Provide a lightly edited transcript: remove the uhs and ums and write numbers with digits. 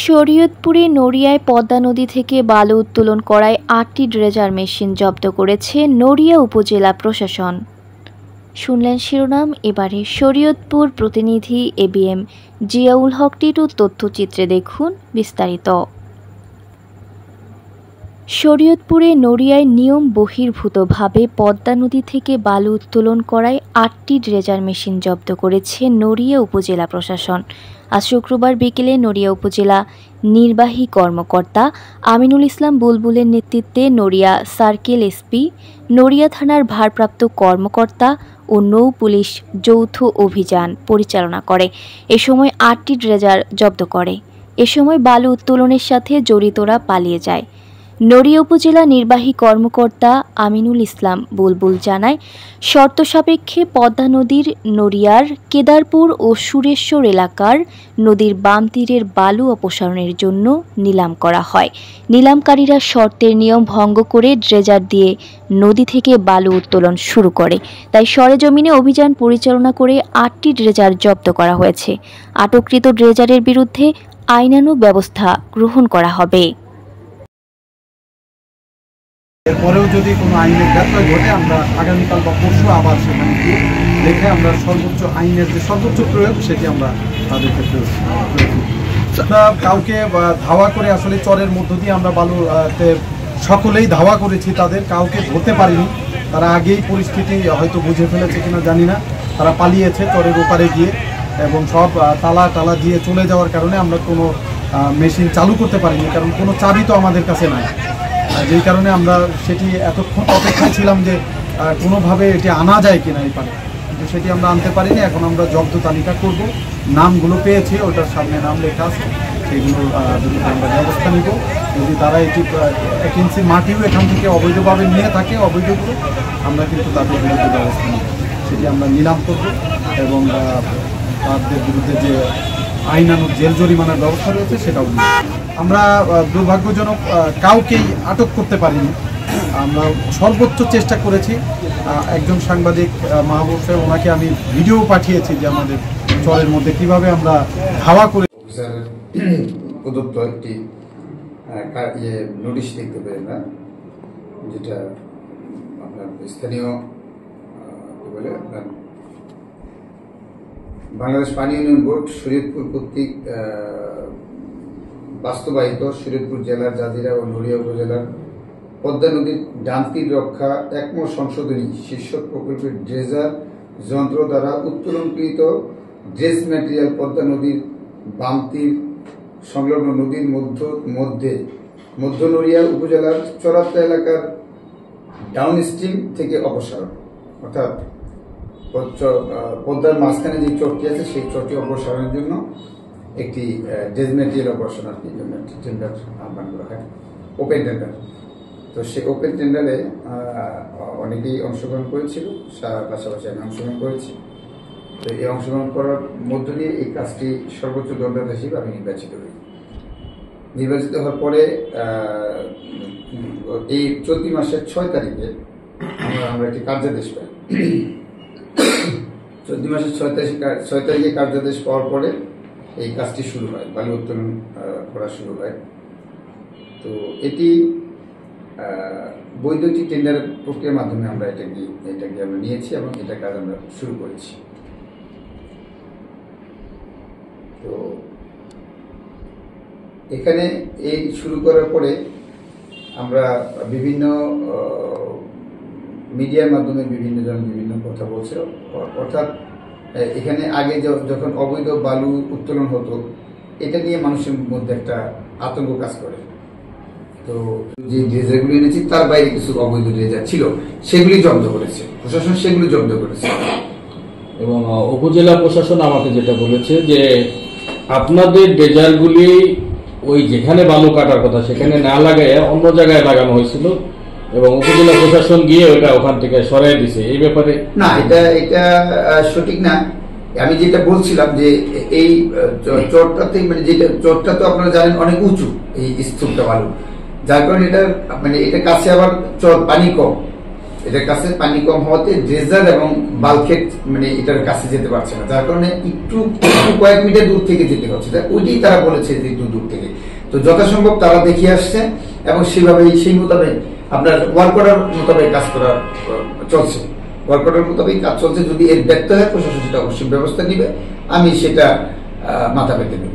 শরীয়তপুরে নড়িয়ায় পদ্মা নদী থেকে বালু উত্তোলন করায় ৮টি ড্রেজার মেশিন জব্দ করেছে নড়িয়া উপজেলা প্রশাসন। শুনলেন শিরোনাম, এবারে শরীয়তপুর প্রতিনিধি এবিএম জিয়াউল হক টিটুর তথ্যচিত্রে দেখুন বিস্তারিত। শরীয়তপুরে নড়িয়ায় নিয়ম বহির্ভূতভাবে পদ্মা নদী থেকে বালু উত্তোলন করায় ৮টি ড্রেজার মেশিন জব্দ করেছে নড়িয়া উপজেলা প্রশাসন। আজ শুক্রবার বিকেলে নড়িয়া উপজেলা নির্বাহী কর্মকর্তা আমিনুল ইসলাম বুলবুলের নেতৃত্বে নড়িয়া সার্কেল এসপি, নড়িয়া থানার ভারপ্রাপ্ত কর্মকর্তা ও নৌ পুলিশ যৌথ অভিযান পরিচালনা করে। এ সময় ৮টি ড্রেজার জব্দ করে। এ সময় বালু উত্তোলনের সাথে জড়িতরা পালিয়ে যায়। নড়িয়া উপজেলা নির্বাহী কর্মকর্তা আমিনুল ইসলাম বুলবুল জানায়, শর্ত সাপেক্ষে পদ্মা নদীর নড়িয়ার কেদারপুর ও সুরেশ্বর এলাকার নদীর বাম তীরের বালু অপসারণের জন্য নিলাম করা হয়। নিলামকারীরা শর্তের নিয়ম ভঙ্গ করে ড্রেজার দিয়ে নদী থেকে বালু উত্তোলন শুরু করে। তাই সরেজমিনে অভিযান পরিচালনা করে ৮টি ড্রেজার জব্দ করা হয়েছে। আটককৃত ড্রেজারের বিরুদ্ধে আইনানুগ ব্যবস্থা গ্রহণ করা হবে। এরপরেও যদি কোনো আইনের ব্যত্যয় ঘটে, আমরা আগামীকাল বা পরশু আবার সেখানে গিয়ে দেখে আমরা সর্বোচ্চ আইনের যে সর্বোচ্চ প্রয়োগ সেটি আমরা তাদের ক্ষেত্রে আমরা কাউকে ধাওয়া করে আসলে চরের মধ্য দিয়ে আমরা বালুতে সকলেই ধাওয়া করেছি, তাদের কাউকে ধরতে পারিনি। তারা আগেই পরিস্থিতি হয়তো বুঝে ফেলেছে কিনা জানি না, তারা পালিয়েছে চরের ওপারে গিয়ে এবং সব তালা দিয়ে চলে যাওয়ার কারণে আমরা কোনো মেশিন চালু করতে পারিনি, কারণ কোনো চাবি তো আমাদের কাছে নাই। যেই কারণে আমরা সেটি এতক্ষণ অপেক্ষায় ছিলাম যে কোনোভাবে এটি আনা যায় কিনা এই পারে, কিন্তু সেটি আমরা আনতে পারিনি। এখন আমরা জব্দ তালিকা করব, নামগুলো পেয়েছি, ওটার সামনে নাম লেখা আছে, সেগুলো বিরুদ্ধে আমরা ব্যবস্থা নিব। যদি তারা এটি 1 ইঞ্চি মাটিও এখান থেকে অবৈধভাবে নিয়ে থাকে, অবৈধগুলো আমরা কিন্তু তাদের বিরুদ্ধে ব্যবস্থা নিব, সেটি আমরা নিলাম করব এবং তাদের বিরুদ্ধে যে আইনানুগ জেল জরিমানার ব্যবস্থা রয়েছে সেটাও নিব। আমরা দুর্ভাগ্যজনক কাউকেই আটক করতে পারিনি। আমরা সর্বোচ্চ চেষ্টা করেছি। একজন সাংবাদিক মাহবুব সাহেব, ওনাকে আমি ভিডিও পাঠিয়েছি যে আমাদের চরের মধ্যে কিভাবে আমরা ধাওয়া করে প্রদত্ত একটি নোটিশ দেখতে পাই আমরা, যেটা আপনার স্থানীয় বলে আপনার বাংলাদেশ পানি উন্নয়ন বোর্ড শরীয়তপুর কর্তৃক বাস্তবায়িত শরীয়তপুর জেলার জাজিরা ও নড়িয়া উপজেলার পদ্মা নদীর ডান তীর রক্ষা একমত সংশোধনী শীর্ষক প্রকল্পের ড্রেজার যন্ত্র দ্বারা উত্তোলনকৃত ড্রেস ম্যাটেরিয়াল পদ্মা নদীর বাম তীর সংলগ্ন নদীর মধ্য নড়িয়া উপজেলার চরাত্তা এলাকার ডাউন স্ট্রিম থেকে অপসারণ, অর্থাৎ পদ্মার মাঝখানে যে চরটি আছে সেই চরটি অপসারণের জন্য একটি ড্রেস ম্যাটেরিয়াল অপারেশন আর কি জন্য একটি টেন্ডার আহ্বান করা হয়, ওপেন টেন্ডার। তো সেই ওপেন টেন্ডারে অনেকেই অংশগ্রহণ করেছিল, পাশাপাশি আমি অংশগ্রহণ করেছি। তো এই অংশগ্রহণ করার মধ্য দিয়ে এই কাজটি সর্বোচ্চ দণ্ডাদেশ হিসেবে আমি নির্বাচিত হই। নির্বাচিত হওয়ার পরে এই চলতি মাসের 6 তারিখে আমরা একটি কার্যাদেশ পাই। চলতি মাসের 6 তারিখে কার্যাদেশ পাওয়ার পরে এই কাজটি শুরু হয়, বালু উত্তোলন করা শুরু হয়। তো এটি বৈধ একটি টেন্ডার প্রক্রিয়ার মাধ্যমে আমরা এটাকে আমরা নিয়েছি এবং এটা কাজ আমরা শুরু করেছি। তো এখানে এই শুরু করার পরে আমরা বিভিন্ন মিডিয়ার মাধ্যমে বিভিন্ন জন বিভিন্ন কথা বলছিল, অর্থাৎ এখানে আগে যখন অবৈধ বালু উত্তোলন হতো এটা নিয়ে মানুষের মধ্যে একটা আতঙ্ক কাজ করে। তো যে ড্রেজারগুলো এনেছি তার বাইরে কিছু অবৈধ ড্রেজার ছিল, সেগুলি জব্দ করেছে প্রশাসন, সেগুলি জব্দ করেছে। এবং উপজেলা প্রশাসন আমাকে যেটা বলেছে যে আপনাদের ড্রেজারগুলি ওই যেখানে বালু কাটার কথা সেখানে না লাগায় অন্য জায়গায় লাগানো হয়েছিল এবং উপজেলা প্রশাসন গিয়ে ওটা ওখান থেকে সরাই দিছে। এই ব্যাপারে না, এটা সঠিক না। আমি যেটা বলছিলাম যে এই চরটাতে মানে যেটা চরটা তো আপনারা জানেন অনেক উঁচু, এই স্তূপটা বালু, যার কারণে এটা মানে এটা কাছে আবার চর পানি কম, এটার কাছে পানি কম হওয়াতে ড্রেজার এবং বালকেট মানে এটার কাছে যেতে পারছে না, যার কারণে একটু কয়েক মিটার দূর থেকে যেতে হচ্ছে। ওইটাই তারা বলেছে যে একটু দূর থেকে। তো যথাসম্ভব তারা দেখিয়ে আসছে এবং সেই মোতাবেক আপনার ওয়ার্ক অর্ডার মোতাবেক কাজ করা চলছে। ওয়ার্ক অর্ডার মোতাবেক কাজ চলছে। যদি এর ব্যর্থ হয় প্রশাসন সেটা অবশ্যই ব্যবস্থা নিবে, আমি সেটা মাথা পেতে নেব।